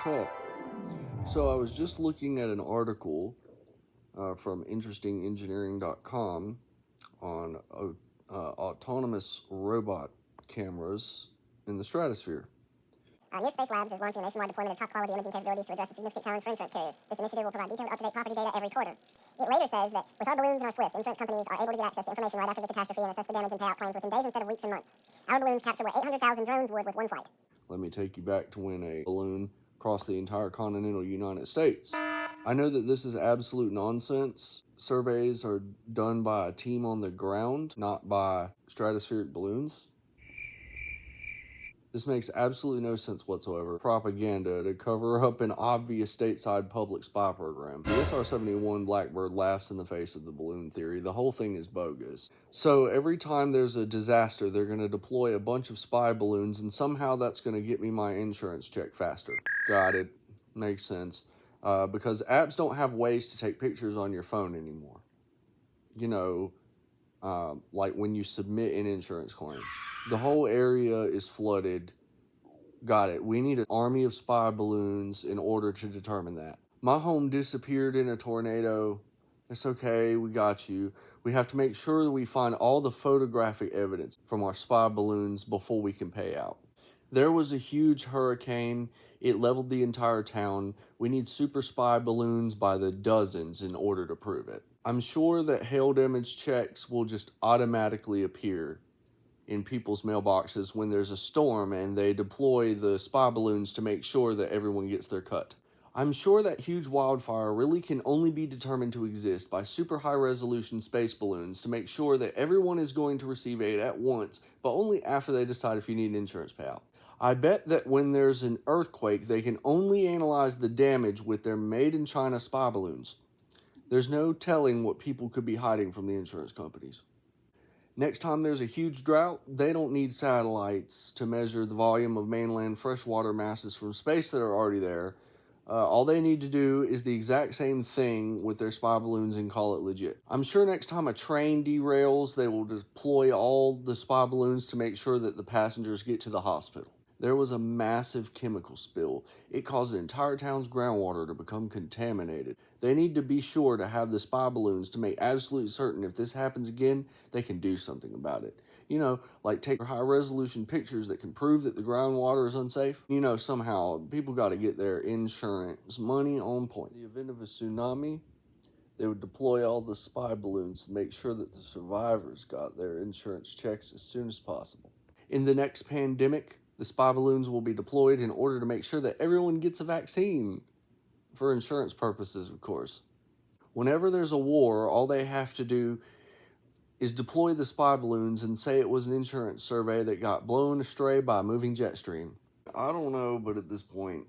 cut. So I was just looking at an article from interestingengineering.com on autonomous robot cameras in the stratosphere. Near Space Labs is launching a nationwide deployment of top-quality imaging capabilities to address a significant challenge for insurance carriers. This initiative will provide detailed, up-to-date property data every quarter. It later says that with our balloons and our Swifts, insurance companies are able to get access to information right after the catastrophe and assess the damage and pay out claims within days instead of weeks and months. Our balloons capture what 800,000 drones would with one flight. Let me take you back to when a balloon crossed the entire continental United States. I know that this is absolute nonsense. Surveys are done by a team on the ground, not by stratospheric balloons. This makes absolutely no sense whatsoever. Propaganda to cover up an obvious stateside public spy program. The SR-71 Blackbird laughs in the face of the balloon theory. The whole thing is bogus. So every time there's a disaster, they're going to deploy a bunch of spy balloons, and somehow that's going to get me my insurance check faster. Got it. Makes sense. Because apps don't have ways to take pictures on your phone anymore. You know, like when you submit an insurance claim. The whole area is flooded. Got it. We need an army of spy balloons in order to determine that. My home disappeared in a tornado. It's okay, we got you. We have to make sure that we find all the photographic evidence from our spy balloons before we can pay out. There was a huge hurricane. It leveled the entire town. We need super spy balloons by the dozens in order to prove it. I'm sure that hail damage checks will just automatically appear in people's mailboxes when there's a storm and they deploy the spy balloons to make sure that everyone gets their cut. I'm sure that huge wildfire really can only be determined to exist by super high resolution space balloons to make sure that everyone is going to receive aid at once, but only after they decide if you need an insurance payout. I bet that when there's an earthquake, they can only analyze the damage with their made-in-China spy balloons. There's no telling what people could be hiding from the insurance companies. Next time there's a huge drought, they don't need satellites to measure the volume of mainland freshwater masses from space that are already there. All they need to do is the exact same thing with their spy balloons and call it legit. I'm sure next time a train derails, they will deploy all the spy balloons to make sure that the passengers get to the hospital. There was a massive chemical spill. It caused the entire town's groundwater to become contaminated. They need to be sure to have the spy balloons to make absolutely certain if this happens again, they can do something about it. You know, like take high-resolution pictures that can prove that the groundwater is unsafe. You know, somehow people got to get their insurance money on point. In the event of a tsunami, they would deploy all the spy balloons to make sure that the survivors got their insurance checks as soon as possible. In the next pandemic, the spy balloons will be deployed in order to make sure that everyone gets a vaccine. For insurance purposes, of course. Whenever there's a war, all they have to do is deploy the spy balloons and say it was an insurance survey that got blown astray by a moving jet stream. I don't know, but at this point,